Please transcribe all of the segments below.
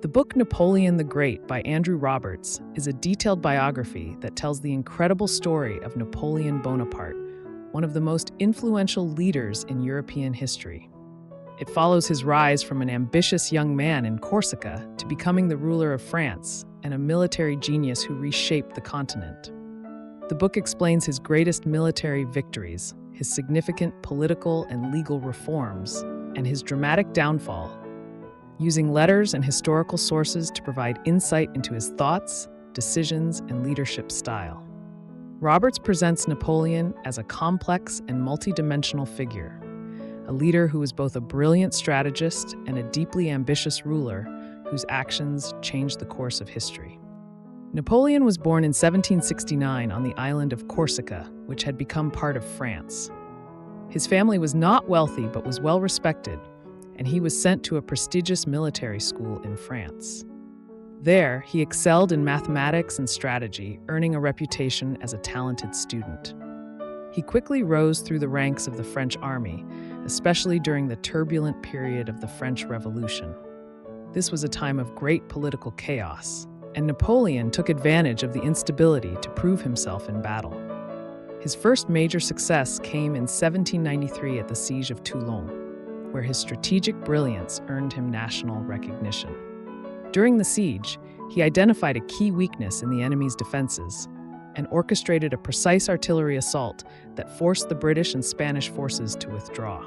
The book Napoleon the Great by Andrew Roberts is a detailed biography that tells the incredible story of Napoleon Bonaparte, one of the most influential leaders in European history. It follows his rise from an ambitious young man in Corsica to becoming the ruler of France and a military genius who reshaped the continent. The book explains his greatest military victories, his significant political and legal reforms, and his dramatic downfall, using letters and historical sources to provide insight into his thoughts, decisions, and leadership style. Roberts presents Napoleon as a complex and multidimensional figure, a leader who was both a brilliant strategist and a deeply ambitious ruler whose actions changed the course of history. Napoleon was born in 1769 on the island of Corsica, which had become part of France. His family was not wealthy but was well respected, and he was sent to a prestigious military school in France. There, he excelled in mathematics and strategy, earning a reputation as a talented student. He quickly rose through the ranks of the French army, especially during the turbulent period of the French Revolution. This was a time of great political chaos, and Napoleon took advantage of the instability to prove himself in battle. His first major success came in 1793 at the Siege of Toulon, where his strategic brilliance earned him national recognition. During the siege, he identified a key weakness in the enemy's defenses and orchestrated a precise artillery assault that forced the British and Spanish forces to withdraw.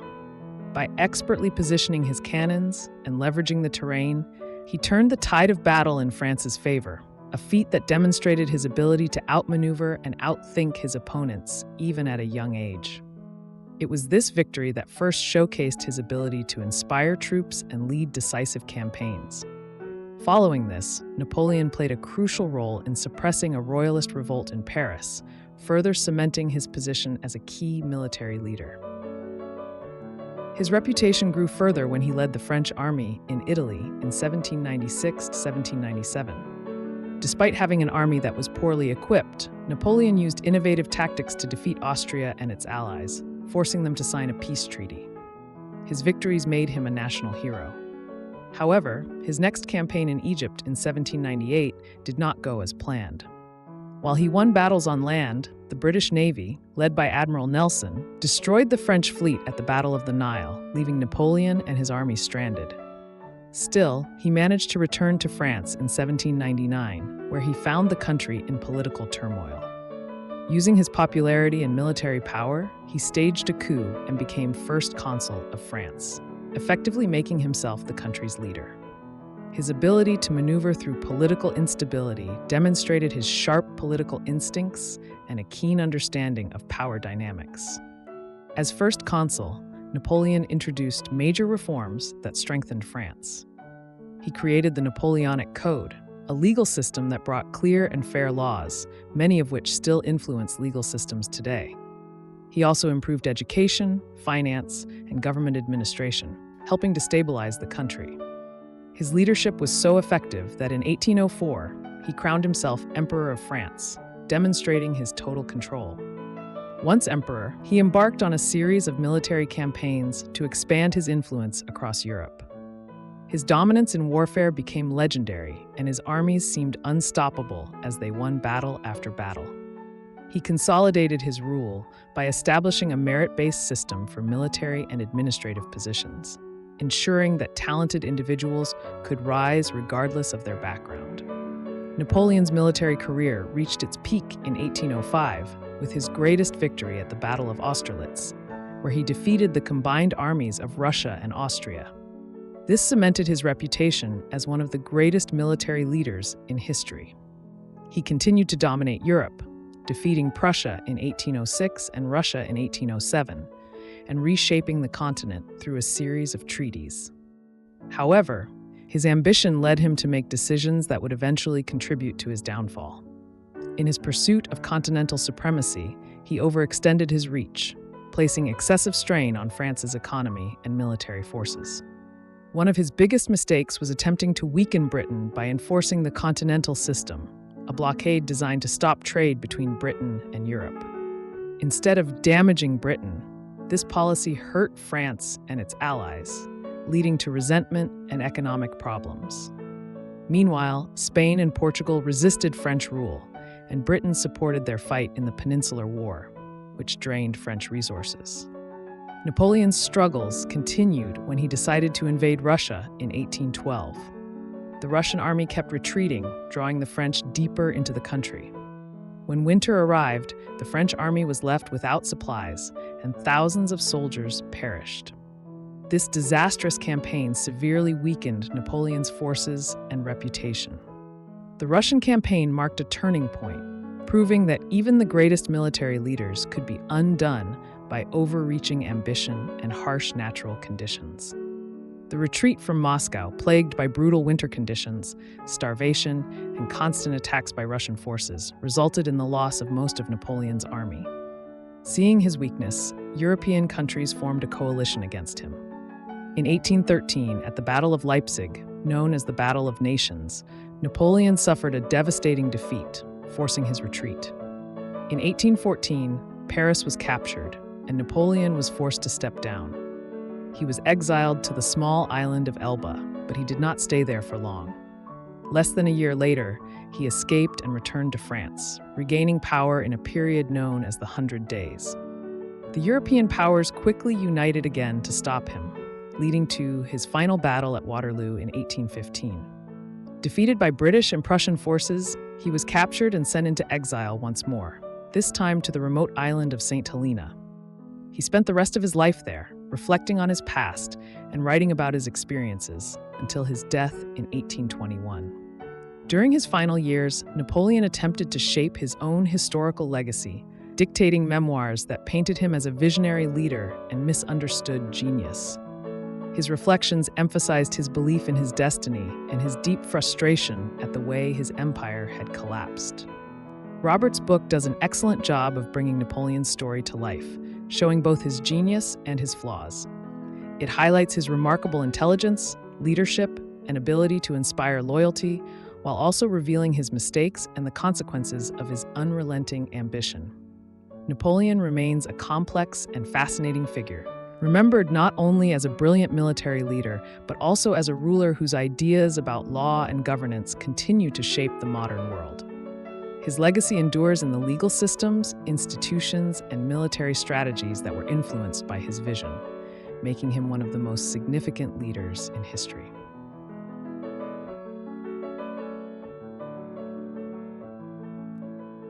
By expertly positioning his cannons and leveraging the terrain, he turned the tide of battle in France's favor, a feat that demonstrated his ability to outmaneuver and outthink his opponents, even at a young age. It was this victory that first showcased his ability to inspire troops and lead decisive campaigns. Following this, Napoleon played a crucial role in suppressing a royalist revolt in Paris, further cementing his position as a key military leader. His reputation grew further when he led the French army in Italy in 1796 to 1797. Despite having an army that was poorly equipped, Napoleon used innovative tactics to defeat Austria and its allies, forcing them to sign a peace treaty. His victories made him a national hero. However, his next campaign in Egypt in 1798 did not go as planned. While he won battles on land, the British Navy, led by Admiral Nelson, destroyed the French fleet at the Battle of the Nile, leaving Napoleon and his army stranded. Still, he managed to return to France in 1799, where he found the country in political turmoil. Using his popularity and military power, he staged a coup and became first consul of France, effectively making himself the country's leader. His ability to maneuver through political instability demonstrated his sharp political instincts and a keen understanding of power dynamics. As first consul, Napoleon introduced major reforms that strengthened France. He created the Napoleonic Code, a legal system that brought clear and fair laws, many of which still influence legal systems today. He also improved education, finance, and government administration, helping to stabilize the country. His leadership was so effective that in 1804, he crowned himself Emperor of France, demonstrating his total control. Once emperor, he embarked on a series of military campaigns to expand his influence across Europe. His dominance in warfare became legendary, and his armies seemed unstoppable as they won battle after battle. He consolidated his rule by establishing a merit-based system for military and administrative positions, ensuring that talented individuals could rise regardless of their background. Napoleon's military career reached its peak in 1805 with his greatest victory at the Battle of Austerlitz, where he defeated the combined armies of Russia and Austria. This cemented his reputation as one of the greatest military leaders in history. He continued to dominate Europe, defeating Prussia in 1806 and Russia in 1807, and reshaping the continent through a series of treaties. However, his ambition led him to make decisions that would eventually contribute to his downfall. In his pursuit of continental supremacy, he overextended his reach, placing excessive strain on France's economy and military forces. One of his biggest mistakes was attempting to weaken Britain by enforcing the Continental System, a blockade designed to stop trade between Britain and Europe. Instead of damaging Britain, this policy hurt France and its allies, leading to resentment and economic problems. Meanwhile, Spain and Portugal resisted French rule, and Britain supported their fight in the Peninsular War, which drained French resources. Napoleon's struggles continued when he decided to invade Russia in 1812. The Russian army kept retreating, drawing the French deeper into the country. When winter arrived, the French army was left without supplies, and thousands of soldiers perished. This disastrous campaign severely weakened Napoleon's forces and reputation. The Russian campaign marked a turning point, proving that even the greatest military leaders could be undone by overreaching ambition and harsh natural conditions. The retreat from Moscow, plagued by brutal winter conditions, starvation, and constant attacks by Russian forces, resulted in the loss of most of Napoleon's army. Seeing his weakness, European countries formed a coalition against him. In 1813, at the Battle of Leipzig, known as the Battle of Nations, Napoleon suffered a devastating defeat, forcing his retreat. In 1814, Paris was captured, and Napoleon was forced to step down. He was exiled to the small island of Elba, but he did not stay there for long. Less than a year later, he escaped and returned to France, regaining power in a period known as the 100 Days. The European powers quickly united again to stop him, leading to his final battle at Waterloo in 1815. Defeated by British and Prussian forces, he was captured and sent into exile once more, this time to the remote island of St. Helena. He spent the rest of his life there, reflecting on his past and writing about his experiences until his death in 1821. During his final years, Napoleon attempted to shape his own historical legacy, dictating memoirs that painted him as a visionary leader and misunderstood genius. His reflections emphasized his belief in his destiny and his deep frustration at the way his empire had collapsed. Roberts' book does an excellent job of bringing Napoleon's story to life, showing both his genius and his flaws. It highlights his remarkable intelligence, leadership, and ability to inspire loyalty, while also revealing his mistakes and the consequences of his unrelenting ambition. Napoleon remains a complex and fascinating figure, remembered not only as a brilliant military leader, but also as a ruler whose ideas about law and governance continue to shape the modern world. His legacy endures in the legal systems, institutions, and military strategies that were influenced by his vision, making him one of the most significant leaders in history.